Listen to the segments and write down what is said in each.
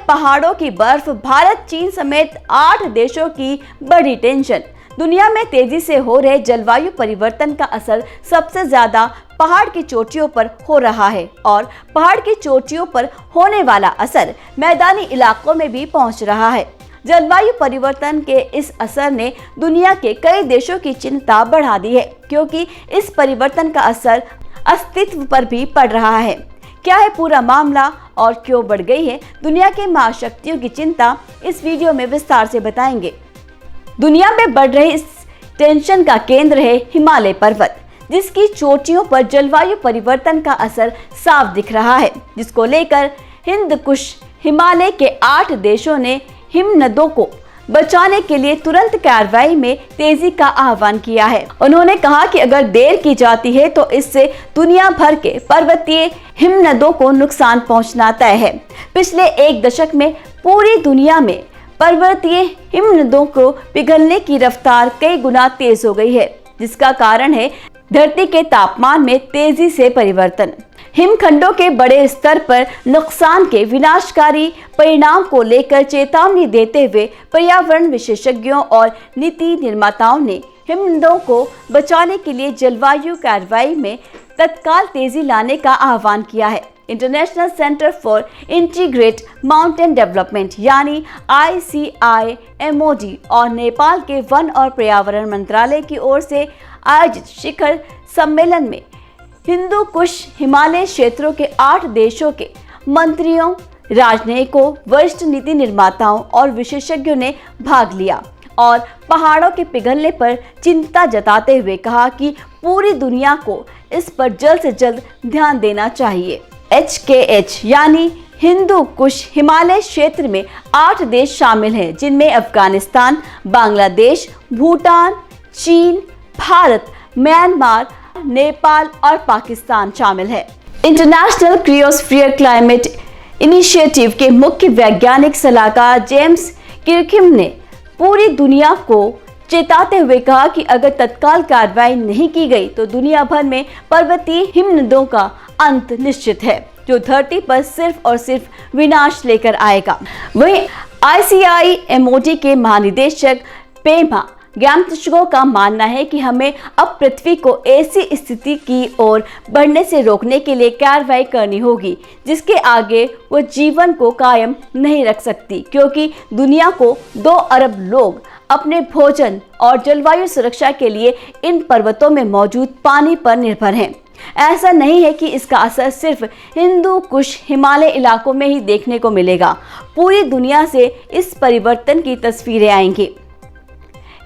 पहाड़ों की बर्फ, भारत चीन समेत 8 देशों की बड़ी टेंशन। दुनिया में तेजी से हो रहे जलवायु परिवर्तन का असर सबसे ज्यादा पहाड़ की चोटियों पर हो रहा है और पहाड़ की चोटियों पर होने वाला असर मैदानी इलाकों में भी पहुंच रहा है। जलवायु परिवर्तन के इस असर ने दुनिया के कई देशों की चिंता बढ़ा दी है, क्योंकि इस परिवर्तन का असर अस्तित्व पर भी पड़ रहा है। क्या है पूरा मामला और क्यों बढ़ गई है दुनिया के महाशक्तियों की चिंता, इस वीडियो में विस्तार से बताएंगे। दुनिया में बढ़ रही इस टेंशन का केंद्र है हिमालय पर्वत, जिसकी चोटियों पर जलवायु परिवर्तन का असर साफ दिख रहा है, जिसको लेकर हिंद कुश हिमालय के 8 देशों ने हिमनदों को बचाने के लिए तुरंत कार्रवाई में तेजी का आह्वान किया है। उन्होंने कहा कि अगर देर की जाती है तो इससे दुनिया भर के पर्वतीय हिमनदों को नुकसान पहुंचना तय है। पिछले 1 दशक में पूरी दुनिया में पर्वतीय हिमनदों को पिघलने की रफ्तार कई गुना तेज हो गई है, जिसका कारण है धरती के तापमान में तेजी से परिवर्तन। हिमखंडों के बड़े स्तर पर नुकसान के विनाशकारी परिणाम को लेकर चेतावनी देते हुए पर्यावरण विशेषज्ञों और नीति निर्माताओं ने हिमनदों को बचाने के लिए जलवायु कार्रवाई में तत्काल तेजी लाने का आह्वान किया है। International centre for integrate mountain development यानी ICIMOD और नेपाल के वन और पर्यावरण मंत्रालय की ओर से आयोजित शिखर सम्मेलन में हिंदू कुश हिमालय क्षेत्रों के 8 देशों के मंत्रियों, राजनयिकों, वरिष्ठ नीति निर्माताओं और विशेषज्ञों ने भाग लिया और पहाड़ों के पिघलने पर चिंता जताते हुए कहा कि पूरी दुनिया को इस पर जल्द से जल्द ध्यान देना चाहिए। HKH यानी हिंदू कुश हिमालय क्षेत्र में 8 देश शामिल हैं, जिनमें अफगानिस्तान, बांग्लादेश, भूटान, चीन, भारत, म्यांमार, नेपाल और पाकिस्तान शामिल है। इंटरनेशनल क्रायोस्फीयर क्लाइमेट इनिशिएटिव के मुख्य वैज्ञानिक सलाहकार जेम्स किरकिम ने पूरी दुनिया को चेताते हुए कहा कि अगर तत्काल कार्रवाई नहीं की गई तो दुनिया भर में पर्वतीय हिमनदों का अंत निश्चित है, जो धरती पर सिर्फ और सिर्फ विनाश लेकर आएगा। वहीं ICIMOD के महानिदेशक पेमा ग्यामतशुगो का मानना है कि हमें अब पृथ्वी को ऐसी स्थिति की ओर बढ़ने से रोकने के लिए कार्रवाई करनी होगी जिसके आगे वो जीवन को कायम नहीं रख सकती, क्योंकि दुनिया को 2 अरब लोग अपने भोजन और जलवायु सुरक्षा के लिए इन पर्वतों में मौजूद पानी पर निर्भर हैं। ऐसा नहीं है कि इसका असर सिर्फ हिंदू कुश हिमालय इलाकों में ही देखने को मिलेगा, पूरी दुनिया से इस परिवर्तन की तस्वीरें आएंगी।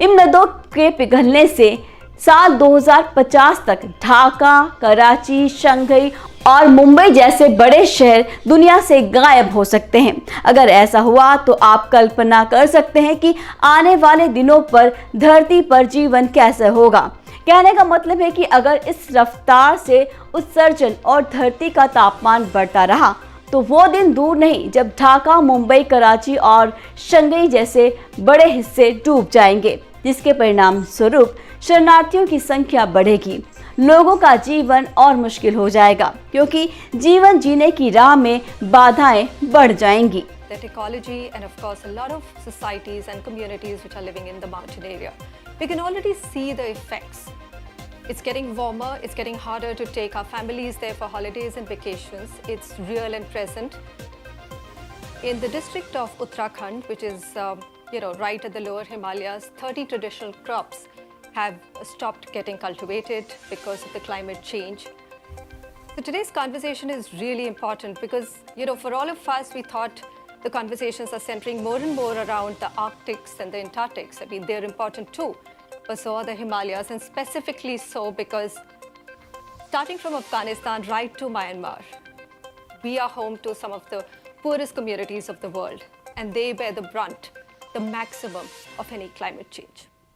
हिमनदों के पिघलने से साल 2050 तक ढाका, कराची, शंघाई और मुंबई जैसे बड़े शहर दुनिया से गायब हो सकते हैं। अगर ऐसा हुआ तो आप कल्पना कर सकते हैं कि आने वाले दिनों पर धरती पर जीवन कैसे होगा। कहने का मतलब है कि अगर इस रफ्तार से उत्सर्जन और धरती का तापमान बढ़ता रहा तो वो दिन दूर नहीं जब ढाका, मुंबई, कराची और शंघाई जैसे बड़े हिस्से डूब जाएंगे, जिसके परिणाम स्वरूप शरणार्थियों की संख्या बढ़ेगी। लोगों का जीवन और मुश्किल हो जाएगा, क्योंकि जीवन जीने की राह में बाधाएं बढ़ जाएंगी। That ecology and of course a lot of societies and communities which are living in the mountain area, we can already see the effects. It's getting warmer, it's getting harder to take our families there for holidays and vacations. It's real and present. In the district of Uttarakhand, which is right at the lower Himalayas, 30 traditional crops have stopped getting cultivated because of the climate change. So today's conversation is really important because for all of us, we thought the conversations are centering more and more around the Arctics and the Antarctics. I mean, they're important too, but so are the Himalayas, and specifically so because starting from Afghanistan right to Myanmar, we are home to some of the poorest communities of the world, and they bear the brunt, the maximum of any climate change.